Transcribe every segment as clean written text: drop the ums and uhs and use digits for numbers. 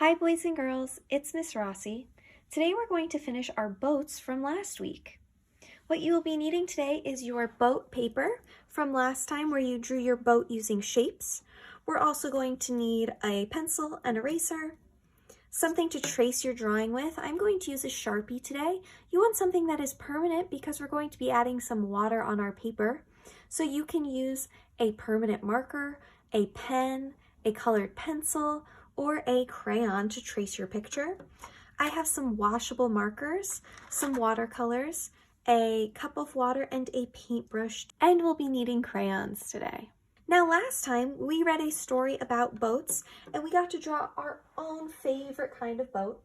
Hi boys and girls, it's Miss Rossi. Today we're going to finish our boats from last week. What you will be needing today is your boat paper from last time where you drew your boat using shapes. We're also going to need a pencil, an eraser, something to trace your drawing with. I'm going to use a Sharpie today. You want something that is permanent because we're going to be adding some water on our paper. So you can use a permanent marker, a pen, a colored pencil, or a crayon to trace your picture. I have some washable markers, some watercolors, a cup of water, and a paintbrush, and we'll be needing crayons today. Now last time we read a story about boats and we got to draw our own favorite kind of boat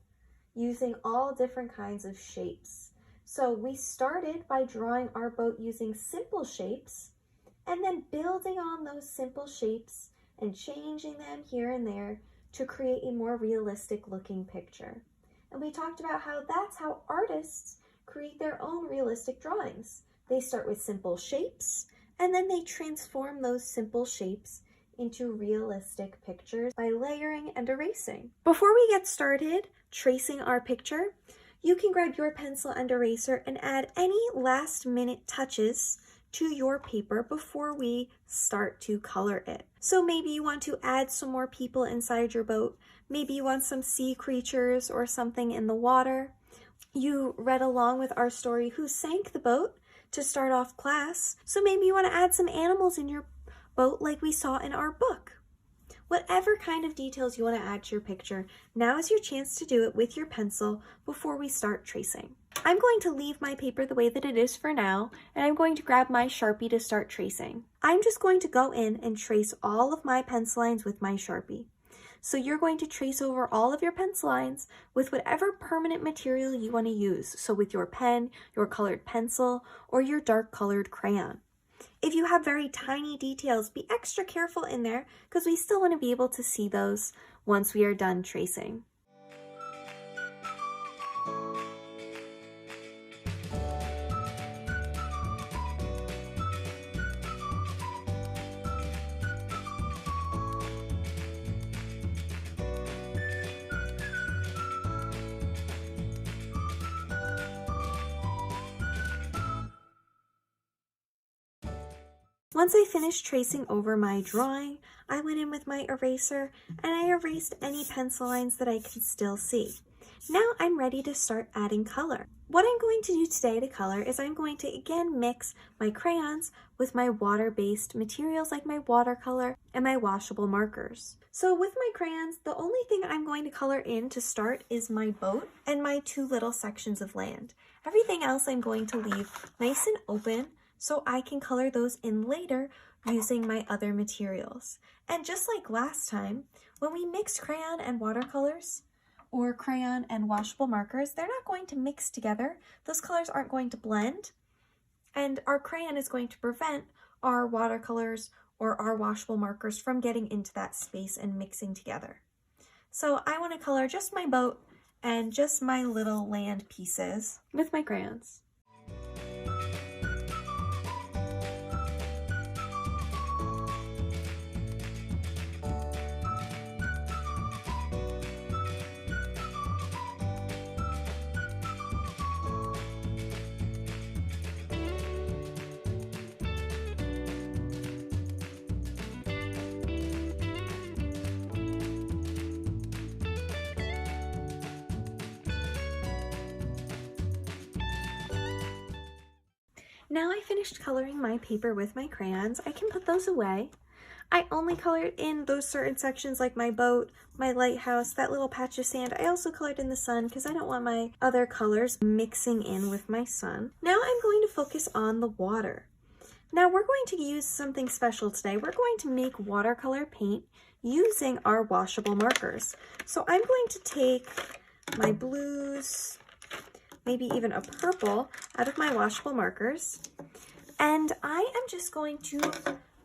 using all different kinds of shapes. So we started by drawing our boat using simple shapes and then building on those simple shapes and changing them here and there to create a more realistic looking picture. And we talked about how that's how artists create their own realistic drawings. They start with simple shapes and then they transform those simple shapes into realistic pictures by layering and erasing. Before we get started tracing our picture, you can grab your pencil and eraser and add any last minute touches to your paper before we start to color it. So maybe you want to add some more people inside your boat. Maybe you want some sea creatures or something in the water. You read along with our story Who Sank the Boat to start off class. So maybe you want to add some animals in your boat like we saw in our book. Whatever kind of details you want to add to your picture, now is your chance to do it with your pencil before we start tracing. I'm going to leave my paper the way that it is for now, and I'm going to grab my Sharpie to start tracing. I'm just going to go in and trace all of my pencil lines with my Sharpie. So you're going to trace over all of your pencil lines with whatever permanent material you want to use. So with your pen, your colored pencil, or your dark colored crayon. If you have very tiny details, be extra careful in there because we still want to be able to see those once we are done tracing. Once I finished tracing over my drawing, I went in with my eraser and I erased any pencil lines that I could still see. Now I'm ready to start adding color. What I'm going to do today to color is I'm going to again mix my crayons with my water-based materials like my watercolor and my washable markers. So with my crayons, the only thing I'm going to color in to start is my boat and my two little sections of land. Everything else I'm going to leave nice and open so I can color those in later using my other materials. And just like last time, when we mix crayon and watercolors, or crayon and washable markers, they're not going to mix together. Those colors aren't going to blend, and our crayon is going to prevent our watercolors or our washable markers from getting into that space and mixing together. So I want to color just my boat and just my little land pieces with my crayons. Now I finished coloring my paper with my crayons. I can put those away. I only colored in those certain sections like my boat, my lighthouse, that little patch of sand. I also colored in the sun because I don't want my other colors mixing in with my sun. Now I'm going to focus on the water. Now we're going to use something special today. We're going to make watercolor paint using our washable markers. So I'm going to take my blues, maybe even a purple out of my washable markers. And I am just going to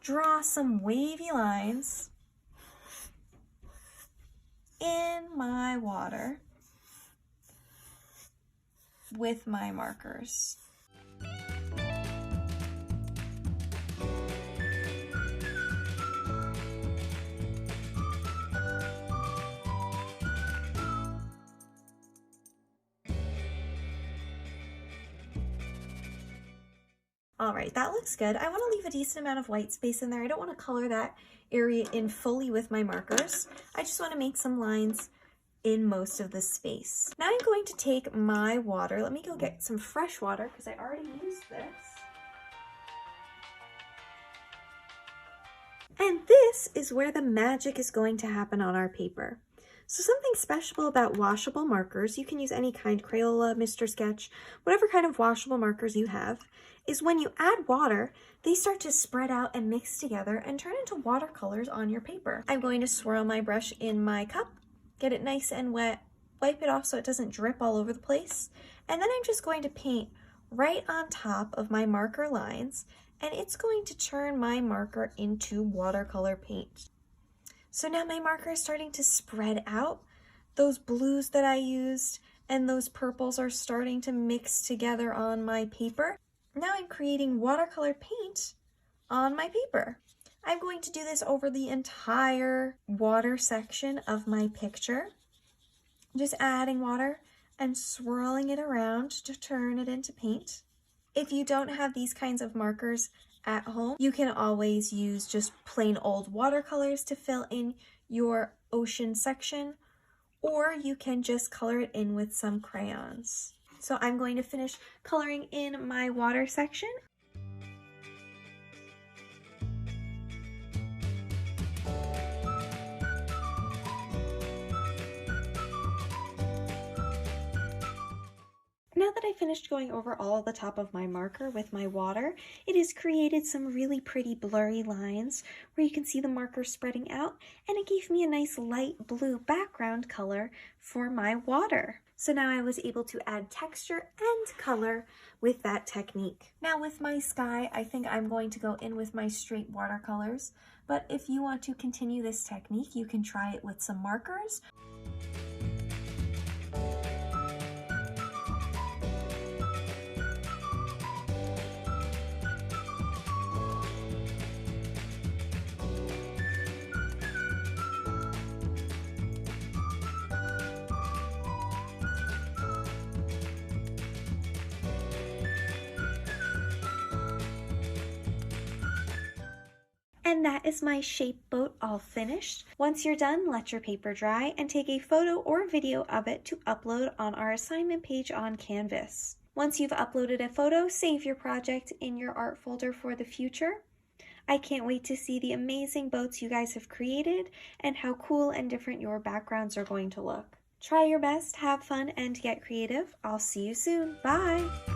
draw some wavy lines in my water with my markers. All right, that looks good. I want to leave a decent amount of white space in there. I don't want to color that area in fully with my markers. I just want to make some lines in most of the space. Now I'm going to take my water. Let me go get some fresh water because I already used this. And this is where the magic is going to happen on our paper. So something special about washable markers, you can use any kind, Crayola, Mr. Sketch, whatever kind of washable markers you have, is when you add water, they start to spread out and mix together and turn into watercolors on your paper. I'm going to swirl my brush in my cup, get it nice and wet, wipe it off so it doesn't drip all over the place, and then I'm just going to paint right on top of my marker lines, and it's going to turn my marker into watercolor paint. So now my marker is starting to spread out. Those blues that I used and those purples are starting to mix together on my paper. Now I'm creating watercolor paint on my paper. I'm going to do this over the entire water section of my picture. Just adding water and swirling it around to turn it into paint. If you don't have these kinds of markers at home, you can always use just plain old watercolors to fill in your ocean section, or you can just color it in with some crayons. So I'm going to finish coloring in my water section. Now that I finished going over all the top of my marker with my water, it has created some really pretty blurry lines where you can see the marker spreading out, and it gave me a nice light blue background color for my water. So now I was able to add texture and color with that technique. Now with my sky, I think I'm going to go in with my straight watercolors, but if you want to continue this technique, you can try it with some markers. And that is my shape boat all finished. Once you're done, let your paper dry and take a photo or video of it to upload on our assignment page on Canvas. Once you've uploaded a photo, save your project in your art folder for the future. I can't wait to see the amazing boats you guys have created and how cool and different your backgrounds are going to look. Try your best, have fun, and get creative. I'll see you soon. Bye!